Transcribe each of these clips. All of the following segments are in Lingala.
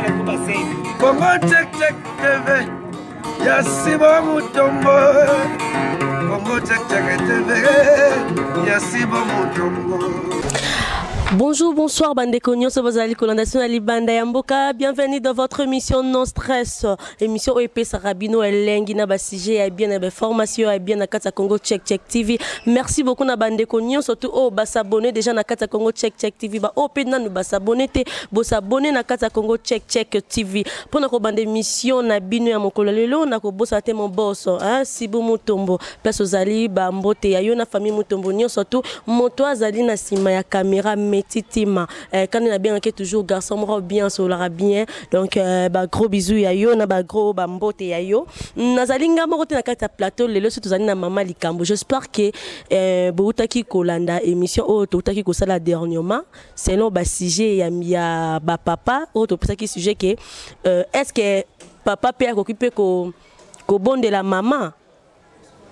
Congo check check TV. Yasibo Mutombo. Congo check check TV. Yasibo Mutombo. Bonjour, bonsoir, bande cognon, c'est vos amis colandation à Libanda Yamboka. Bienvenue dans votre émission Non Stress. Émission OEP Sarabino et Lengina Basige et bien na formation et bien na Kata Congo Check Check TV. Merci beaucoup na bande cognon, surtout au s'abonner déjà na Kata Congo Check Check TV. Ba OP na nous s'abonner te, bo s'abonner na Kata Congo Check Check TV. Pour na ko bande émission na bino ya mokolo lelo na ko bossa te mon boss, hein, Sibu Mutombo. Place aux ali ba mbote ya yo na famille Mutombo nyo surtout moto azali na sima ya caméra Titima quand il a bien que toujours garçon moi bien sur la bien donc bah gros bisous ya yo na ba gros ba mbote ya yo nazalinga mo na kata plateau lelo surtout zali na mama likambo. J'espère que boutaki kolanda émission o totaki ko sala dernièrement selon ba sujet ya ba papa o to pesaki sujet que est-ce que papa peut occuper ko bon de la maman.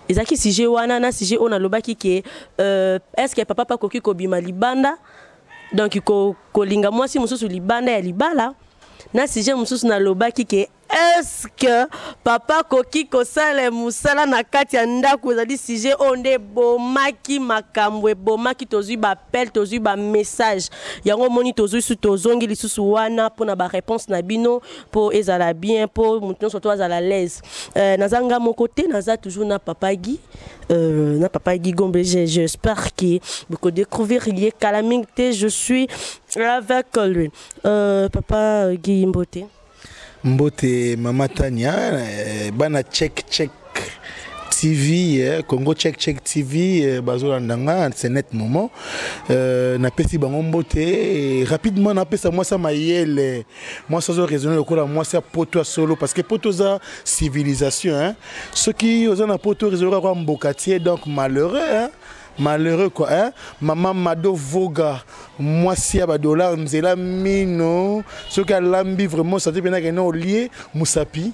Ezaki sujet wana na sujet on a lobaki que est-ce que papa pas koki ko bima libanda. Donc ko linga mwasi mususu libanda ya libala na sije mususu na lobaki ke est-ce que papa koki ko sale musala na kati ya ndako ezali sije onde bomaki makambwe bomaki tozui ba appel tozui ba message yango moni tozui su tozongi lisusu wana pona ba réponse na bino po ezala bien po mutu surtout azala l'aise nazanga mon côté naza toujours na papa Guy na papa Guy Gombe. J'espère que vous découvrir lié calamité je suis avec lui papa Guy Mbote Mbote Mama Tania bana check check TV Congo check check TV bazolandanga c'est net moment na pesi bango mbote rapidement na pesa moi ça mayele moi ça zo raisonner lokola moi ça poto solo parce que poto za civilisation hein ceux qui ont na poto raisonner quoi mbokatier donc malheureux hein malheureux quoi hein maman Mado Voga moi si à dollar nzela mino ce qui lambi vraiment ça dépend que non lié Moussapi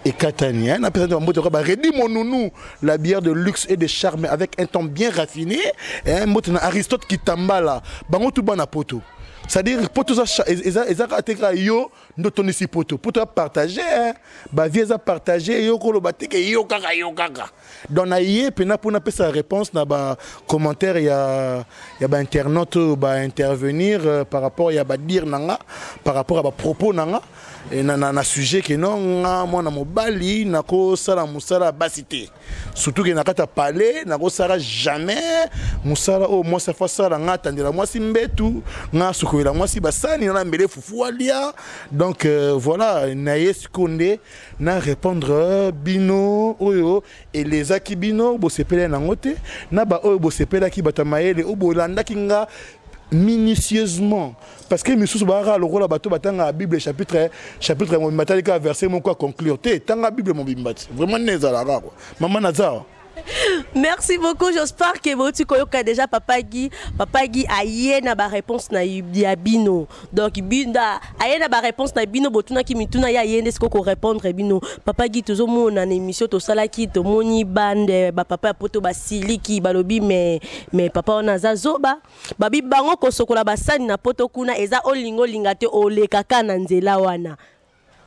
et Catania n'a pas de moto ba redi mon nounou la bière de luxe et de charme avec un ton bien raffiné et moto na Aristote qui tambala bango tout bana poto. C'est-à-dire, pour tout ça, ils ont yo ici pour tout partager, bah viens à partager, yo kolo bateke yo kaka. Donc na yé pena pour na sa réponse na ba commentaire ya ba internaute ba intervenir par rapport ya ba dire nanga par rapport à ba propos nanga et na sujet que non moi na mobali na ko sala musala basité surtout que na kata parler na ko sala jamais musala oh moi ça fait ça nga tandela moi si mbetu nga sukoela moi si basani na mbele fufu alia donc voilà na yeskonde na répondre bino oyo et les akibino bo sepela na ngote na ba oyo bo sepela ki batamaele o bolanda kinga minutieusement parce que Moussous Bara le rôle bateau batanga la Bible chapitre mon matalika verset mon quoi conclure té tanga Bible mon bimbat vraiment nezala quoi maman nazar. Merci beaucoup. J'espère que vous koyoka déjà papa Guy aye na ba réponse na bino. Donc binda aye na ba réponse na bino botuna ki mituna ya yende ce ko répondre bino. Papa Guy toujours mon en émission to sala ki to moni bande ba papa poto ba siliki balobi mais papa on azazoba babi bango ko sokola basani na poto kuna eza olingo lingate olekaka na nzela wana.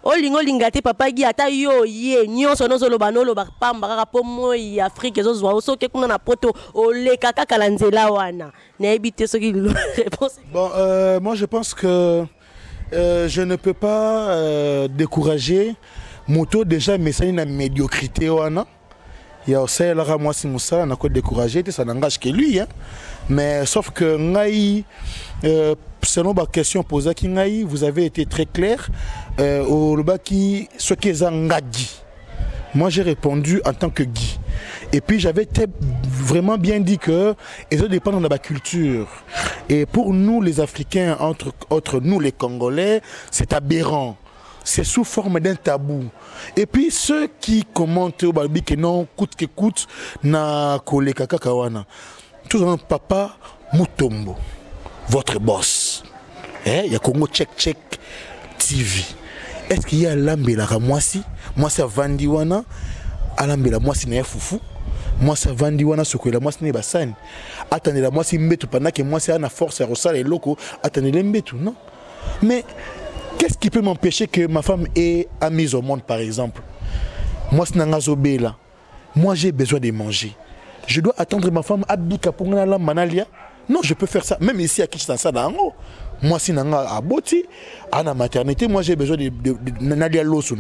Olingo lingate papa Guy ata yo ye nyonso nozolo banolo ba pamba kaka po moi Afrique ezozwa osoke kuna na poto oleka kaka la nzela wana na ebite soki réponse. Bon moi je pense que je ne peux pas décourager moto déjà mais ça une médiocrité wana il y a aussi là moi si Moussa n'a pas découragé ça n'engage que lui hein mais sauf que ngai selon ma question posée à Kingaï, vous avez été très clair au Lobaki, ce qu'ils ont dit. Moi j'ai répondu en tant que Guy. Et puis j'avais vraiment bien dit que ils ont dépendent de la culture. Et pour nous les Africains, entre nous les Congolais, c'est aberrant. C'est sous forme d'un tabou. Et puis ceux qui commentent au Balbi que non, coûte que coûte, na kole kakakawana. Tout le monde, papa Mutombo, votre boss. Il y a Congo Check Check TV. Est-ce qu'il y a l'ambela Ramwasi? Moi c'est Vandiwana. Alambela moi c'est n'est foufou. Moi c'est Vandiwana ce que la moi c'est n'est basani. Attendez la moi c'est mbetu pendant que moi c'est à la force à ressort les locaux. Attendez les mbetu non. Mais Qu'est-ce qui peut m'empêcher que ma femme ait un mise au monde, par exemple? Moi, c'est Nangazobé là. Moi, j'ai besoin de manger. Je dois attendre ma femme à Bika pour la manalia. Non, je peux faire ça. Même ici à Kinshasa, moi, si Nanga à Boti, à la maternité, moi, j'ai besoin de Nadia Loso.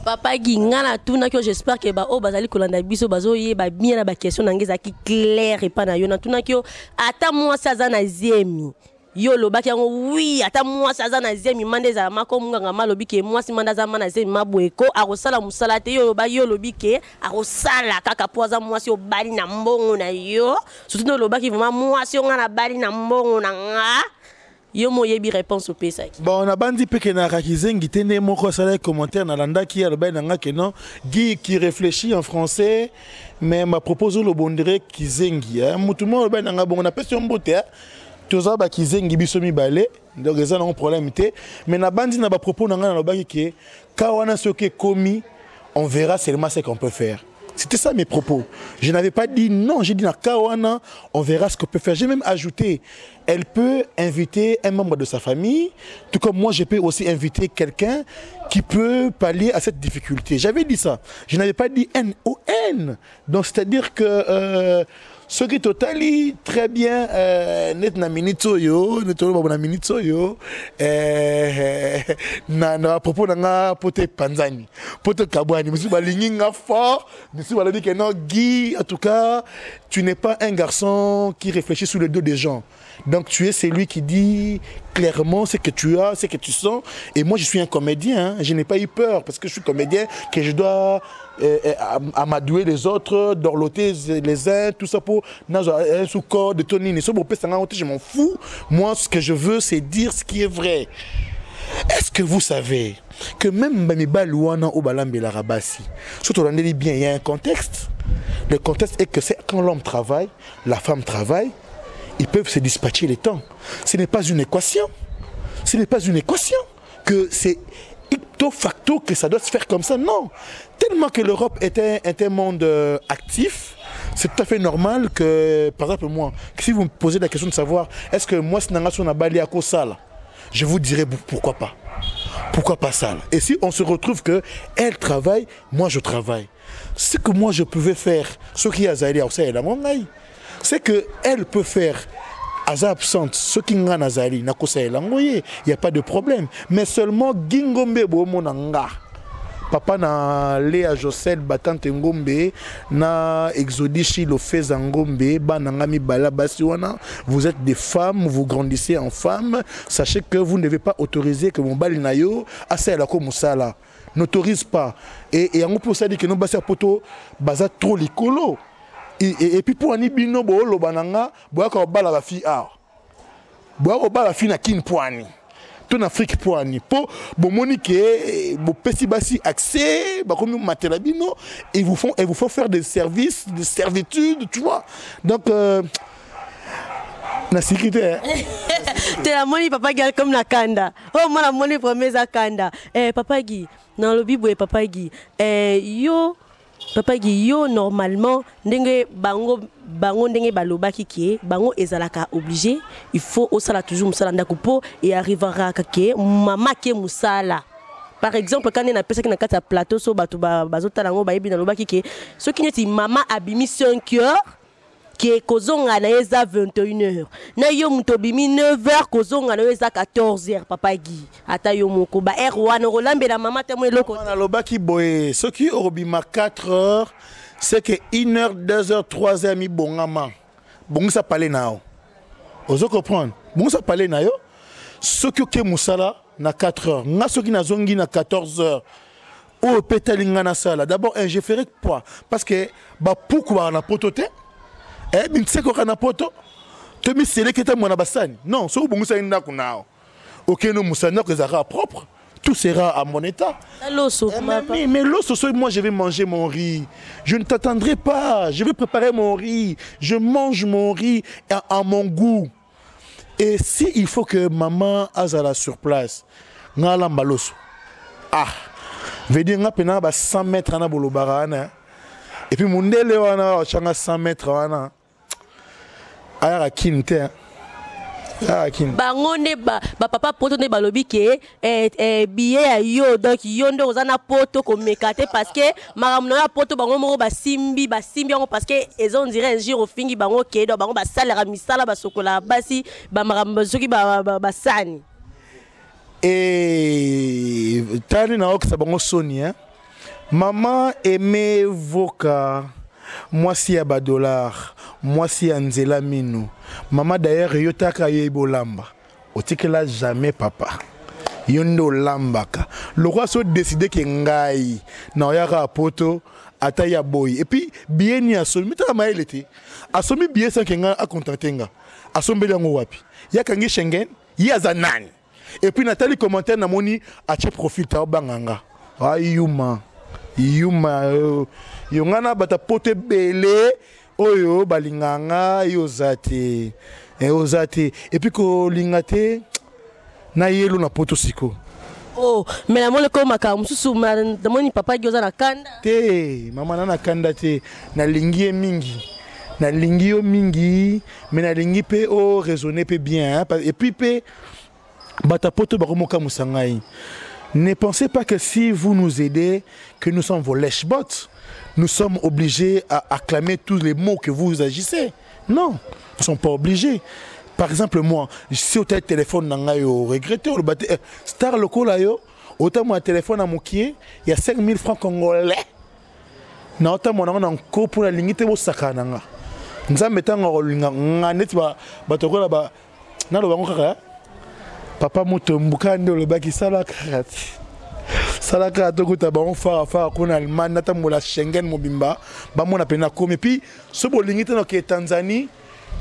Papa Gingana, tout n'a que j'espère que au Bazali Kolanda Biso Bazo y est bien la question n'angeza qui claire et pas na yona tout n'a que attends moi ça na ziemi. Yo loba ki oui ata moi ça na zemi mandeza mako munga malobi ke moi si mandaza mana zemi mabweko akosala musala te yo loba yo lobi ke akosala kaka poza moi si obali na mbongo na yo surtout no loba ki vraiment moi si on na bali na mbongo na nga yo mo yebi réponse au pesa ki bon on a bandi pe ke na kakizengi tene moko sala commentaire na landa ki ya loba na nga ke non Guy qui réfléchit en français mais m'a proposé le bondere kizengi mutu mo loba na nga bon on a question mbote toza ba kizengi biso mibale donc ça n'a pas problème mais na bandi na ba propos na nga na lobaki ke ka wana soke komi on verra seulement ce qu'on peut faire. C'était ça mes propos. Je n'avais pas dit non, j'ai dit na ka wana on verra ce qu'on peut faire. J'ai même ajouté elle peut inviter un membre de sa famille tout comme moi je peux aussi inviter quelqu'un qui peut pallier à cette difficulté. J'avais dit ça. Je n'avais pas dit N. Donc c'est-à-dire que ce qui totali très bien net na minito yo netolo na minito yo na propos na pote panzani pote kabwani monsieur balingi nga fort monsieur baladi que non Guy en tout cas tu n'es pas un garçon qui réfléchit sous le dos des gens donc tu es celui qui dit clairement ce que tu as ce que tu sens et moi je suis un comédien hein. Je n'ai pas eu peur parce que je suis comédien que je dois amadouer les autres, dorloter les uns, tout ça pour un sous-corps de Tony. Je m'en fous. Moi, ce que je veux, c'est dire ce qui est vrai. Est-ce que vous savez que même Bamiba Louana ou Balambe Larabassi, surtout on dit bien, il y a un contexte. Le contexte est que c'est quand l'homme travaille, la femme travaille, ils peuvent se dispatcher les temps. Ce n'est pas une équation. Ce n'est pas une équation que c'est ipto facto que ça doit se faire comme ça. Non. Tellement que l'Europe est un monde actif, c'est tout à fait normal que, par exemple moi, si vous me posez la question de savoir, est-ce que moi, si on a bali à Kosala, je vous dirais pourquoi pas. Pourquoi pas ça? Et si on se retrouve que elle travaille, moi je travaille. Ce que moi je pouvais faire, ce qui est Azali, c'est que elle peut faire. Aza absente, ce qui n'a Nazali, n'a il n'y a pas de problème. Mais seulement Gingombe Bomonanga. Papa na Léa Josel Batante Ngombe, na Exodishi Lofez Ngombe, Banangami Bala Basiwana. Vous êtes des femmes, vous grandissez en femmes. Sachez que vous ne devez pas autoriser que mon balinayo, assez à la Komoussala, n'autorise pas. Et on peut dire que nous basons poto, basa trop likolo. Et puis pour Anibino, Bolo Bananga, Boaka Bala la fille A. Boaka Bala fille na kin poani. Ton Afrique poani. Pour Bomonique, Bopesibasi accès, Bakomi Materabino, et vous font faire des services, des servitudes, tu vois. Donc, la sécurité. T'es la monnaie, papa Guy, comme la kanda. Oh, moi, la monnaie, promesse à kanda. Papa Guy, dans le Bible, papa Guy, yo. Papa Guy, yo normalement ndenge bango ndenge baloba kiki bango ezalaka obligé il faut osala toujours musala ndako po et arrivera kake mama ke musala par exemple quand on a pensé que na kata plateau so bato bazotala ngo bayebi na loba kiki ce qui neti mama abimi 5 heures qui est kozonga na eza 21h na yo mutobimi 9h kozonga na eza 14h papa Guy ata yo moko ba R1 rolambe la mama temo eloko na loba ki boye ce qui obima 4h c'est que 1h 2h 3h mi bongama bongisa parler nao ozo comprendre bongisa parler na yo ce qui ke musala na 4h nga ce qui na zongi na 14h o petalinga na sala d'abord je ferai quoi parce que ba pourquoi na potote mais tu sais qu'on a poto tu me sais que tu mon abassani non so bon ça ina kunao OK nous musana que ça sera propre tout sera à mon état mais l'os moi je vais manger mon riz je ne t'attendrai pas je vais préparer mon riz je mange mon riz à mon goût et si il faut que maman azala sur place ngala mbaloso veut dire nga pena ba 100 mètres na bolobarana et puis mon ndele wana changa 100 mètres wana ayara kinte Ah, kin. Bango ne ba papa poto ne balobi ke billet ya yo donc yo ndo ozana poto ko mekate parce que maramno ya poto bango moko basimbi yango parce que on dirait un jour ofingi bango ke do bango basalera misala basokola basi ba marambo soki ba sani. Et tani na oksa bango soni hein. Maman aimait voka. Moi si ya $, moi si ya nzela minu. Maman d'ailleurs yotaka yebo lamba. Otikela jamais papa. Yondo lambaka. Le roi so décidé que ngai na oyaka poto ata ya boy. Et puis bien ni asomi mita maelete. Asomi bien sans que nga a contentenga. Asombe yango wapi. Ya kangi Schengen, ya zanani. Et puis Nathalie commentaire na moni a che profil ta banganga. Ayuma. Yuma yongana bata pote bele oyo balinganga yozate ozate et puis ko lingate na yelo na poto siko. Oh mais la mole ko makamu susu na moni papa gyoza na kanda te mama na kanda te na lingi mingi na lingi yo mingi mais na lingi pe o raisonner pe bien hein? Et puis pe bata poto bakomoka musangai. Ne pensez pas que si vous nous aidez, que nous sommes vos lèche-bottes. Nous sommes obligés à acclamer tous les mots que vous agissez. Non, nous ne sommes pas obligés. Par exemple, moi, si au téléphone, regrettez, star local, autant mon téléphone à mon pied, il y a 5000 francs congolais. Na autant mon an encore pour la ligne au sakananga. Nous avons mis en net, papa mutombukande le baki salakati salaka to kuta ba on fa ko na Allemagne nata mola Schengen mobimba ba mona pena komi puis ce bolingite no ke Tanzanie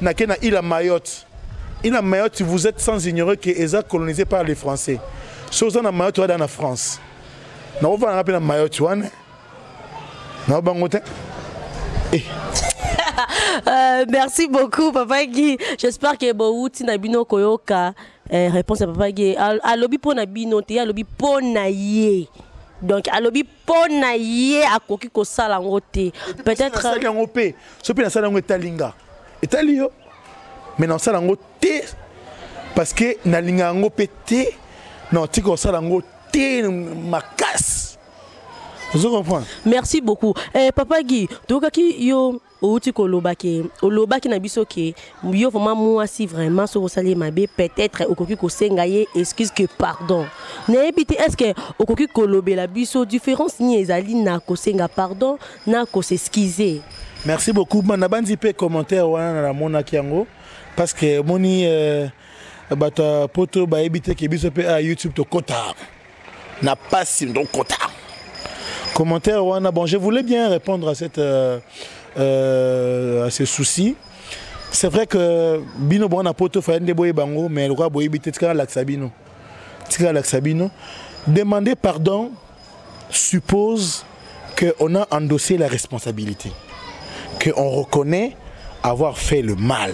na ke na île Mayotte. Île Mayotte, vous êtes sans ignorer que est colonisé par les Français. Chose na Mayotte dans la France. Na on va rappeler na Mayotte wana. Na bangote. Merci beaucoup Papa Guy. J'espère que Bouti Nabino Koyoka réponse à Papa Guy. Alobi pona bino te alobi pona ye. Donc alobi pona ye akoki ko sala ngote. Peut-être ça nga ngopé. Ce pe na sala ngo talinga. Etalio. Mais na sala ngote parce que na linga ngopé te non tiko sala ngote makas. Vous comprenez? Merci beaucoup. Papa Guy, donc qui yo outi kolobaki na biso ke yo vraiment moi si vraiment so sali mabe peut-être okoki ko sengaye excuse que pardon. Na ebité est-ce que okoki kolobe la biso différence ni ezali na ko senga pardon na ko s'excuser. Merci beaucoup. Na bandi pe commentaire wana na mona kiango parce que moni bata poto ba ebité ke biso pe à YouTube to kota. Na pas si donc kota. Commentaire wana bon je voulais bien répondre à cette à ces soucis. C'est vrai que bino bon na poto fa ndé boye bango mais le roi boye bité tika laxabino. Tika laxabino. Demander pardon suppose que on a endossé la responsabilité. Que on reconnaît avoir fait le mal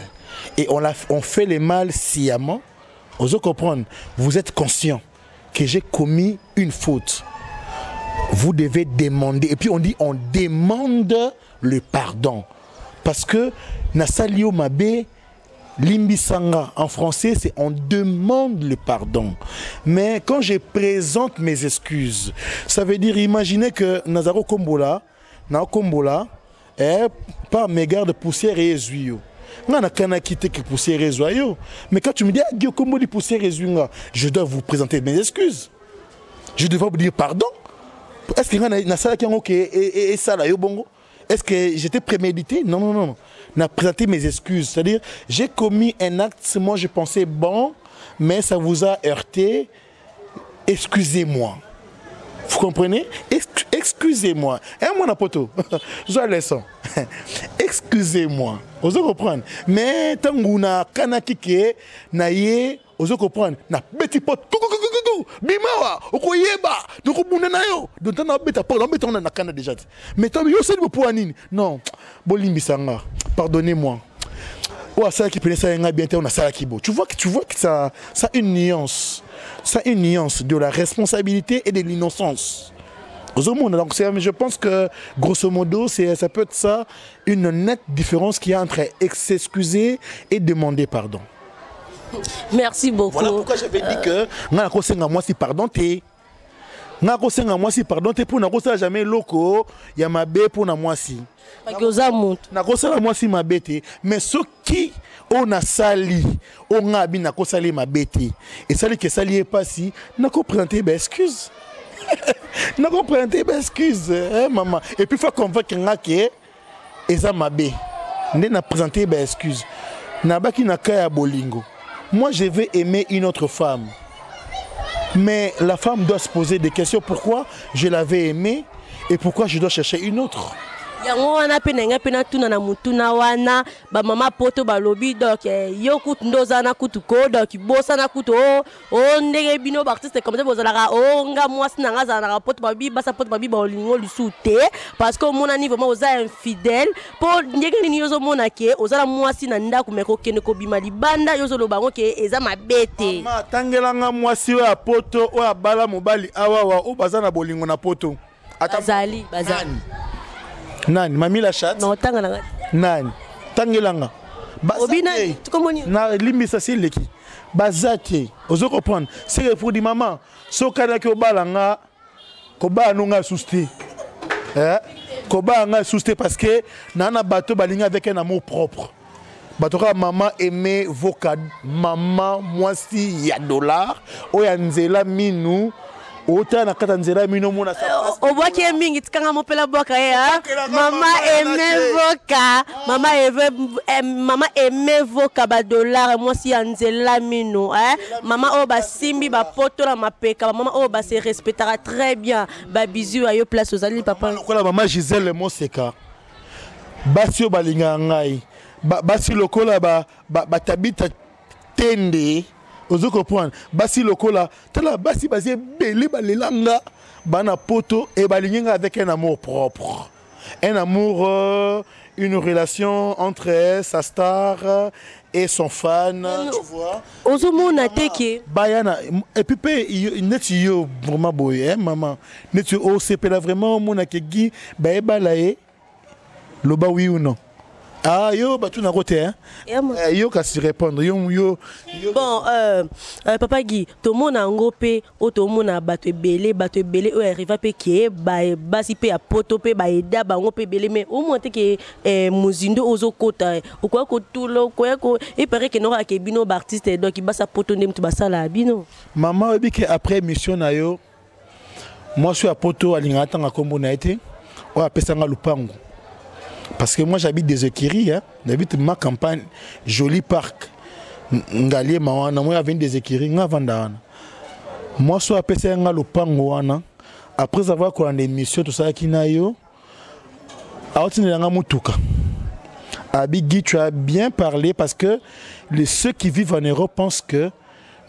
et on fait le mal sciemment. Vous comprenez? Vous êtes conscient que j'ai commis une faute. Vous devez demander. Et puis on dit on demande le pardon. Parce que Nasalio Mabe, Limbisanga en français, c'est on demande le pardon. Mais quand je présente mes excuses, ça veut dire imaginez que Nazaro Kombola, par mes gardes poussière et essuie. Mais quand tu me dis je dois vous présenter mes excuses. Je dois vous dire pardon. Est-ce que j'étais prémédité? Non, non, non. On a présenté mes excuses. C'est-à-dire, j'ai commis un acte, moi je pensais bon, mais ça vous a heurté. Excusez-moi. Vous comprenez? Excusez-moi. Moi, na poto. Je laisse. Excusez-moi. Vous comprenez? Mais tant que na kanakike na ye, vous comprenez? Na petit pot. Bimawa, okoyeba, donc obuna na yo. Donc na beta pas, on beta on na kana déjà. Mais tant yo c'est pour anine. Non. Bolimbi sanga. Pardonnez-moi. Ou ça qui prenait ça nga bien on a ça qui beau. Tu vois que ça une nuance. Ça une nuance de la responsabilité et de l'innocence. Donc je pense que grosso modo ça peut être ça une nette différence qu'il y a entre s'excuser et demander pardon. Merci beaucoup. Voilà pourquoi j'avais dit que nga ko senga moi si pardon te. Nga ko senga moi si pardon te pour na ko ça jamais loko ya mabe pour na moi si. Parce que oza mutu. Na ko sala moi si mabe te mais ce qui on a sali on a bi na ko sali mabe te et sali que sali est pas si na ko présenter ben excuse. Na ko présenter ben excuse hein maman et puis faut convaincre nga que eza mabe. Ndé na présenter ben excuse. Na baki na kaya bolingo. Moi, je vais aimer une autre femme. Mais la femme doit se poser des questions. Pourquoi je l'avais aimée et pourquoi je dois chercher une autre? Yango wana pe nenga pe na tuna na mutuna wana ba mama poto ba lobi donc yo kutu ndoza na kutu ko donc bosa na kutu o ndenge bino ba artiste comme ça bozalaka o nga mwasi na nga za na poto ba bi basa poto ba bi ba olingo lusute parce que mon ani vraiment oza infidèle pour ndenge ni yozo mona ke ozala mwasi na ndako meko kene ko bima libanda yozo lo bango ke eza mabete mama tangelanga mwasi o poto o abala mobali awawa o bazana bolingo na poto bazali Nani mami la chat non tanga na nani tangelanga obina tu komoni na limbisa sileki bazate ozo comprendre c'est pour di maman so kana ke obalanga ko ba nunga souster ko ba nga souster parce que nana bato balinga avec un amour propre bato ka maman aimer vocal maman moi si ya dollar o ya nzela minu Ota na kata nzela mino mona sa oboa ki mingi tikanga mopela boka ya mama aime voka mama aime voka ba dollar moi si nzela mino mama o ba simbi ba poto na mapeka mama o ba se respectera très bien ba bisous ayo place aux ali papa lokola mama Gisèle Moseka basio balinga ngai basi lokola ba tabita tende ozo comprendre basi lokola tala basi basé belé balelanga bana poto et balinga avec un amour propre un amour une relation entre elle, sa star et son fan tu vois ozo mona teke bayana et puis net yo vraiment boy maman net o sepela vraiment mona ke gi ba balaé loba oui ou non. Ah yo batu na côté hein yo ka si répondre yo bon papa Guy to mona ngope o to mona bato belé o arriva pe ki basi pe a poto pe ba eda bango pe belé mais au moins te ke muzindo ozo kota o kwa ko tulo ko et paraît que nora ke bino ba artiste donc basa poto ndem tu basala bino maman obi ke après mission na yo moi je suis à poto alinga tanga kombo na été o apesanga lupango. Parce que moi j'habite des Ekiri, hein? J'habite ma campagne, joli parc. Ngalié mawana, moi j'avais des Ekiri, moi je suis appelé à Lupango, après avoir quoi en émission, tout ça qui n'a eu, Abigui, tu as bien parlé parce que ceux qui vivent en Europe pensent que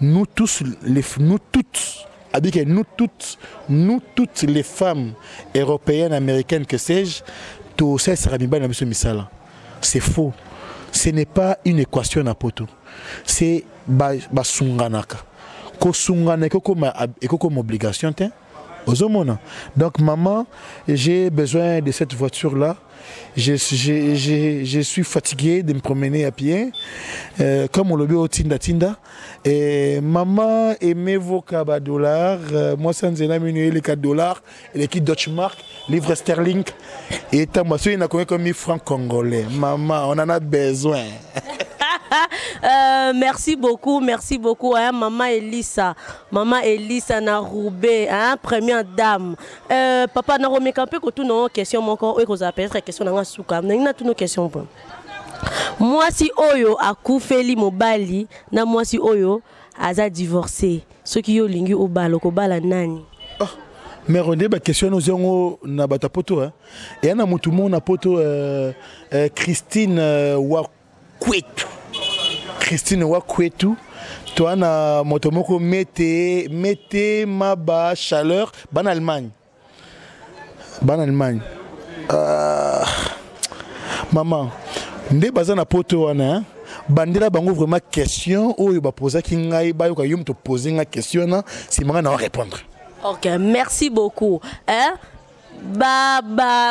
nous toutes les femmes européennes, américaines, que sais-je, c'est faux. Ce n'est pas une équation à poto. C'est basunganaka. Ko sunganaka comme obligation. Donc maman, j'ai besoin de cette voiture-là. Je suis fatigué de me promener à pied. Comme on le dit au Tinda. Et maman aimait vos $4. Moi, sans les $4. Et les kits Deutsche Mark, livre sterling. Et tant que il n'a comme 1000 francs congolais. Maman, on en a besoin. Merci beaucoup hein, maman Elisa na Roubaix hein, première dame papa na romeka pe ko tout non question mon corps et ko za peut-être question na suka na tout nos questions moi si oyo akufeli mobali na moi si oyo aza divorcé ceux qui yo lingi obalo ko bala nani mais on est question nous zongo na bata poto hein et na mutu mo na poto Christine Christine Wakwetu, toi na motomoko mettez ma ba chaleur ban Allemagne. Maman, ndé bazana poto wana bandira bango vraiment question oyo ba poser ki ngai ba yo ka yum to poser nga question na si manga na répondre. OK, merci beaucoup. Hein?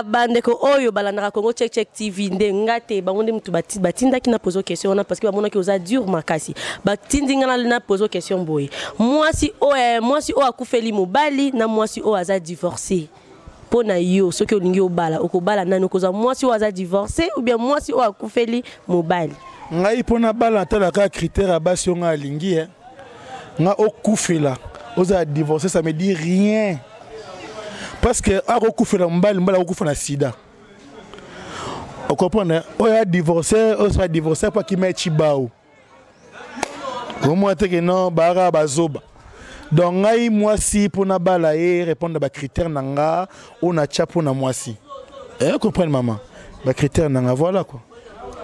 bandeko oyo balandaka Congo Check Check TV nde ngate bangonde mutu batinda ki na poser question na parce que bamona ki oza dur makasi batindi ngana na poser question boy mwasi o akufeli mobali na mwasi o aza divorcé pona yo soki olingi obala okobala nani okoza mwasi o aza divorcé ou bien mwasi o akufeli mobali ngai pona bala talaka critère basi nga alingi nga okufela oza divorcé ça me dit rien. Parce que a recoufela mbali akufana sida. On comprend on a divorcé, on sera divorcé pas qui met chibao. Au moins que non bara bazoba. Donc ngai moi si pour na bala et répondre à critères nanga on a tcha pour na moi si. Comprendre maman. Ba critères nanga voilà quoi.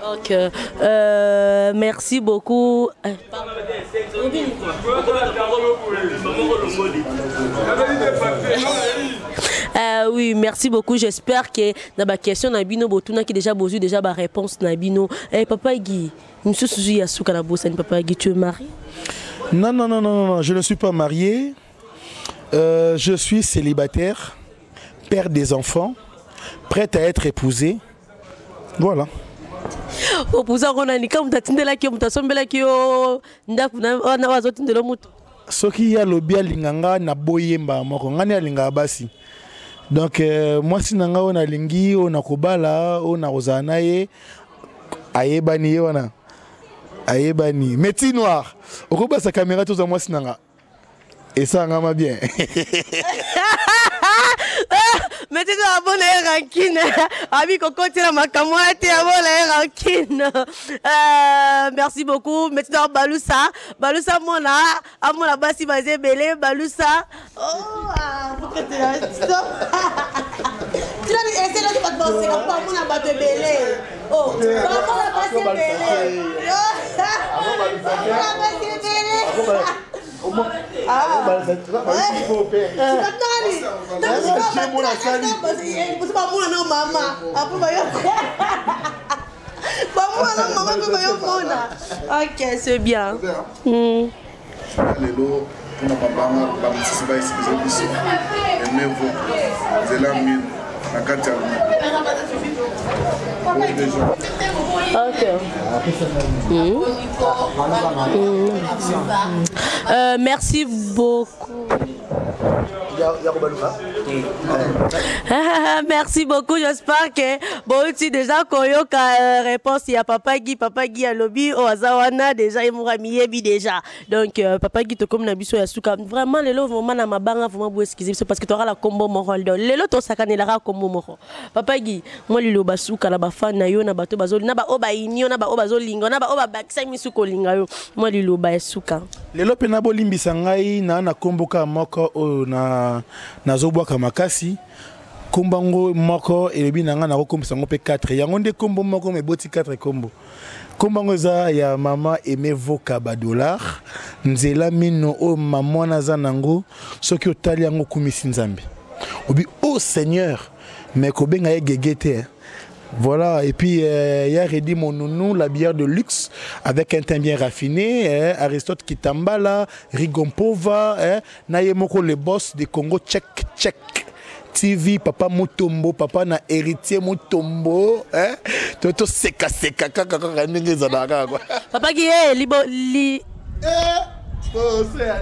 Donc merci beaucoup. Oui, merci beaucoup. J'espère que dans ma question Nabino Botuna qui déjà posé déjà ma réponse Nabino. Papa Guy, monsieur Suzu Yasuka la bosse, Papa Guy, tu es marié? Non, je ne suis pas marié. Je suis célibataire, père des enfants, prêt à être épousé. Voilà. Opousa on a ni comme tatindela ki mutasombela ki o ndaku na wazotindela mutu. Soki ya lobia linganga na boyemba moko ngani alinga basi. Donc moi si nanga ona lingi ona kobala ona ozana ye ayebani wana ayebani métier noir okoba sa caméra tous moi si nanga et ça ngama bien. Mais tu dois abonner rancune. Ami Coco, tu as ma caméra, tu as abonné rancune. Merci beaucoup. Mais tu dois Baloussa. Baloussa, mon a mon basi basé belé. Baloussa. Oh, pourquoi tu l'as dit? Tu l'as essayé de pas te penser. Pas mon a battu belé. Oh, pas mon a basé belé. Ok, c'est bien. Merci beaucoup. Merci beaucoup. J'espère que bon, tu déjà koyoka réponse il y a Papa Guy à lobby au Azawana déjà il m'aura mis déjà. Donc Papa Guy te comme na biso ya suka vraiment lelo vraiment na mabanga vraiment beau excuser parce que tu auras la combo moral lelo to sakanela combo moko. Papa Guy moi lilo basuka la bafana na yo na bato bazoli na ba oba inyo na ba oba zolinga na ba oba bakisa misuko linga yo moi lilo ba suka. Lelo pena bolimbisa ngai na komboka moko o na zobwaka makasi kombango moko elebi nanga na kokombisa ngo pe 4 yango nde kombo moko me boti 4 kombo kombango za ya mama Aimé Vokaba dollar nzela mino o mama na za nango soki otali yango kumisi nzambe obi oh Seigneur mais ko benga ye gegete. Voilà, et puis il y a Reddy mon nounou, la bière de luxe avec un teint bien raffiné, Aristote Kitambala, Rigompova, Nayemoko le boss de Congo Check Check TV, Papa Mutombo, Papa na héritier Mutombo, Toto seka seka kaka ndenge zadaka quoi. Papa qui li oh c'est la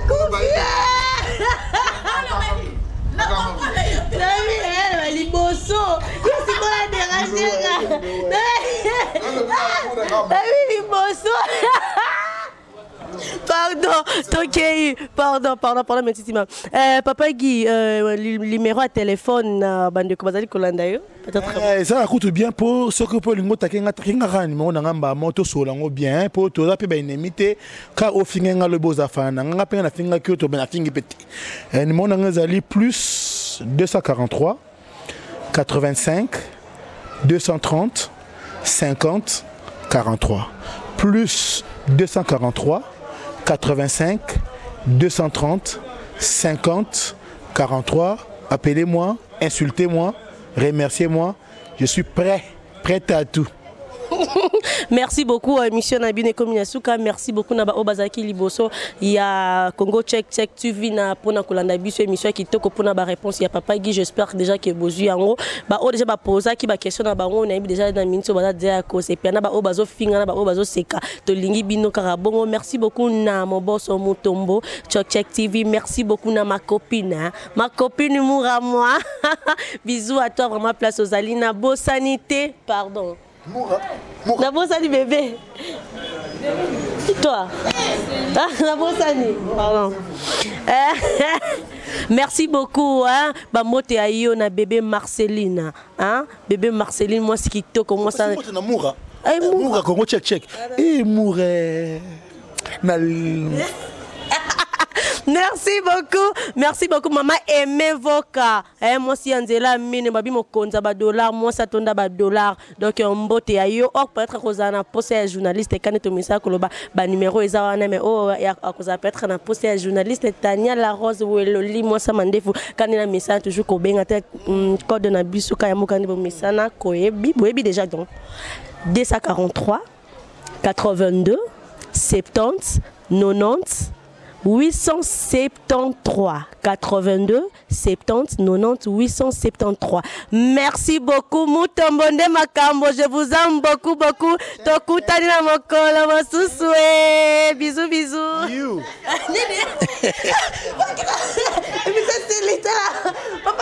confia. Pardon, merci Tima. Papa Guy, numéro à téléphone, bande Kobazali Kolandayo. Peut-être. Ça coûte bien pour ce que pour le mot takenga numéro nangamba moto solango bien pour to za pe ba inemité ka o finga le boza fana nga pe na finga que to na fingi petit. Numéro nangazali plus 243 85 230 50 43 plus 243 85 230 50 43. Appelez-moi, insultez-moi, remerciez-moi. Je suis prêt à tout. Merci beaucoup émission Nabine Kominasuka. Merci beaucoup Naba Obazaki Liboso. Il y a Congo Check TV na pona kolanda biso émission qui toko pona ba réponse il y a papa Guy, j'espère déjà que bozu yango ba o déjà ba poser qui ba question na bango na déjà dans minute ba déjà ko c'est pena ba obazo finga na ba obazo seka to lingi bino karabongo. Merci beaucoup na Moboso Mutombo Check TV. Merci beaucoup na ma copine Moura moi. Bisous à toi, vraiment place aux Alina Beau Sanité, pardon. La Beau Sanité bébé. Toi. Ah, la Beau Sanité, pardon. Merci beaucoup hein. Ba mote ayo na bébé Marceline hein. Bébé Marceline moi ce qui to comment ça Moura. Moura Congo check. Et Moura. Merci beaucoup maman aimé voka moi si Angela mine babi mo konza ba dollar moi ça tonda ba dollar donc on mbote ayo ok peut-être kozana poste journaliste kaneto misa koloba ba numéro eza wana mais ya koza peut-être na poste journaliste Tania La Rose weloli moi ça mandefu kanina misa toujours ko benga tête code na bisu ka ya mokani bo misana koyebi boyebi déjà donc 243 82 70 90 873 82 70 90 873. Merci beaucoup Mutombonde Makambo, je vous aime beaucoup. Tokutani na mokolo mosuswe. Bisous. You. Papa